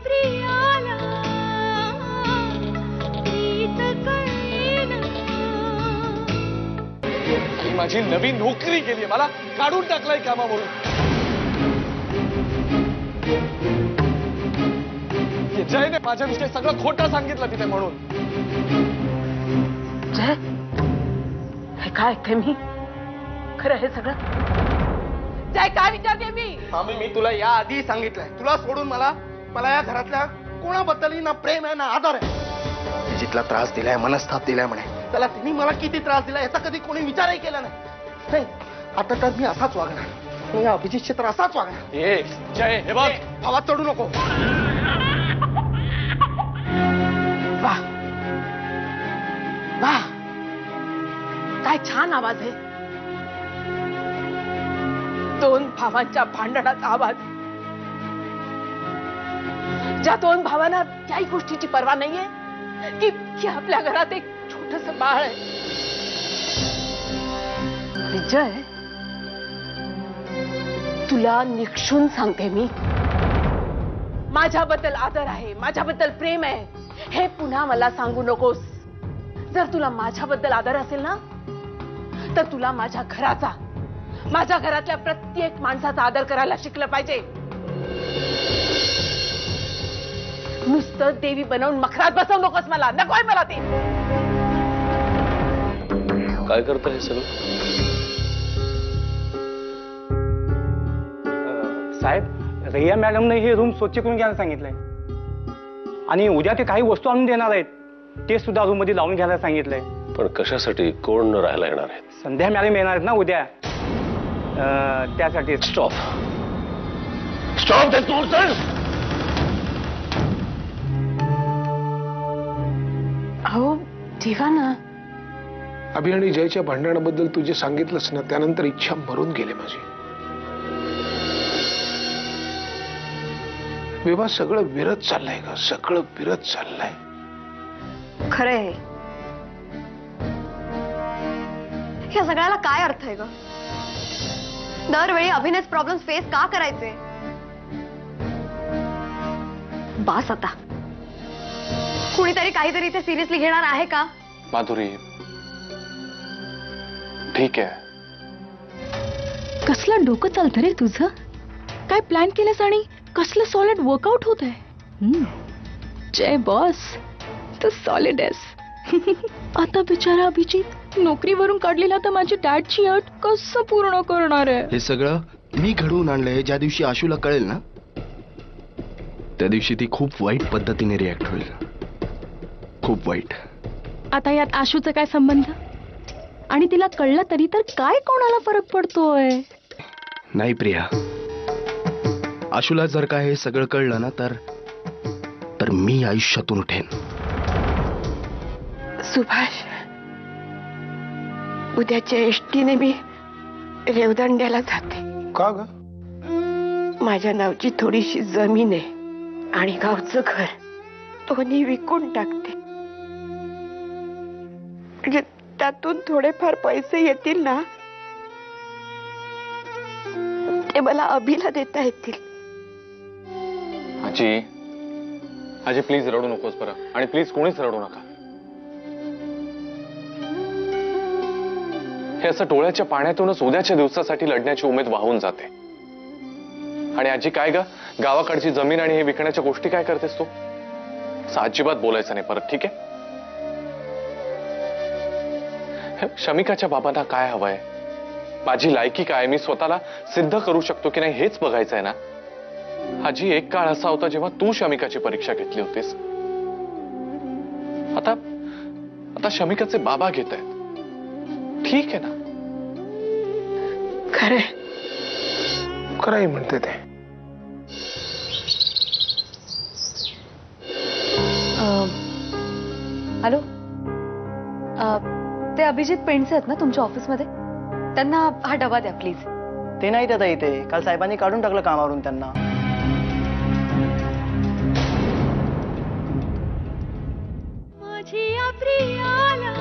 प्रियाला प्रीत कळेना. ही माझी नवीन नोकरी गेली, मला काढून टाकलाय कामावरून. जयने माझ्याविषयी सगळं खोटं सांगितलं तिथे म्हणून. जय, हे काय ऐकते मी? खरं हे सगळं? जय, काय विचारते मी? मामी, मी तुला या आधी सांगितलंय, तुला सोडून मला या घरातल्या कोणाबद्दलही ना प्रेम आहे ना आदर आहे. जितला त्रास दिलाय, मनस्ताप दिलाय म्हणे, त्याला तिने मला किती त्रास दिला याचा कधी कोणी विचारही केला नाही. आता तर मी असाच वागणार, या अभिजितशी तर असाच वागणार. ए जय, हे बघ, हवा चढू नको. वाह वाह, काय छान आवाज आहे. दोन भावांच्या भांडणाचा आवाज, ज्या दोन भावांना त्याही गोष्टीची पर्वा नाहीये की आपल्या घरात एक छोटस बाळ आहे. विजय, तुला निक्षून सांगते मी, माझ्याबद्दल आदर आहे, माझ्याबद्दल प्रेम आहे, हे पुन्हा मला सांगू नकोस. जर तुला माझ्याबद्दल आदर असेल ना, तर तुला माझ्या घराचा, माझ्या घरातल्या प्रत्येक माणसाचा आदर करायला शिकलं पाहिजे. नुसतं देवी बनवून मखरात बसवू नकोस मला, नकोय मला ते. काय करतं हे सगळं? साहेब, रैया मॅडमने हे रूम स्वच्छ करून घ्यायला सांगितलंय आणि उद्या ते काही वस्तू आणून देणार आहेत, ते सुद्धा रूम मध्ये लावून घ्यायला सांगितलंय. पण कशासाठी? कोण राहायला येणार आहेत? संध्या मॅडम येणार आहेत ना उद्या, त्यासाठी. स्टॉप स्टॉप दिस नॉनसेन्स. अहो ठेवा ना. अभि आणि जयच्या भांडणाबद्दल तू जे सांगितलंस ना, त्यानंतर इच्छा मरून गेली माझी. विवाह सगळं विरत चाललंय का? सगळं विरत चाललंय. खरंय, या सगळ्याला काय अर्थ आहे ग? दरवेळी अभिनेच प्रॉब्लेम फेस का करायचे? बास आता. कुणीतरी काहीतरी ते सिरियसली घेणार आहे का? माधुरी, ठीक आहे. कसलं डोकं चालतं रे तुझं? काय प्लॅन केलंस आणि कसलं सॉलिड वर्कआउट होत आहे? जय बॉस, तू सॉलिड आहेस. आता बिचारा अभिजित नोकरीवरून काढलेला तर माझी डॅडची अट कसं पूर्ण करणार आहे? हे सगळं मी घडवून आणलंय. ज्या दिवशी आशूला कळेल ना, त्या दिवशी ती खूप वाईट पद्धतीने रिॲक्ट होईल. खूप वाईट. आता यात आशूचा काय संबंध? आणि तिला कळलं तरी तर काय कोणाला फरक पडतोय? नाही प्रिया, आशूला जर का हे सगळं कळलं ना, तर मी आयुष्यातून उठेन. सुभाष, उद्याच्या एसटीने मी रेवदंड्याला जाते. का ग? माझ्या नावची थोडीशी जमीन आहे आणि गावचं घर दोन्ही विकून टाकते. म्हणजे त्यातून थोडेफार पैसे येतील ना, ते मला अभिला देता येतील. आजी, आजी प्लीज रडू नकोस बरं, आणि प्लीज कोणीच रडू नका. हे असं डोळ्याच्या पाण्यातूनच उद्याच्या दिवसासाठी लढण्याची उमेद वाहून जाते. आणि आजी काय ग, गावाकडची जमीन आणि हे विकण्याच्या गोष्टी काय करतेस तू? असं अजिबात बोलायचं नाही परत, ठीक आहे? शमिकाच्या बाबांना काय हवंय, माझी लायकी काय, मी स्वतःला सिद्ध करू शकतो की नाही हेच बघायचंय ना. आजी, एक काळ असा होता जेव्हा तू शमिकाची परीक्षा घेतली होतीस. आता शमिकाचे बाबा घेत आहेत, ठीक आहे ना? खरंय म्हणते ते. हॅलो, ते अभिजित पेंडसे आहेत ना तुमच्या ऑफिसमध्ये? त्यांना हा डबा द्या प्लीज. ते नाही देता इथे, काल साहेबांनी काढून टाकलं कामावरून त्यांना. माझी प्रियाला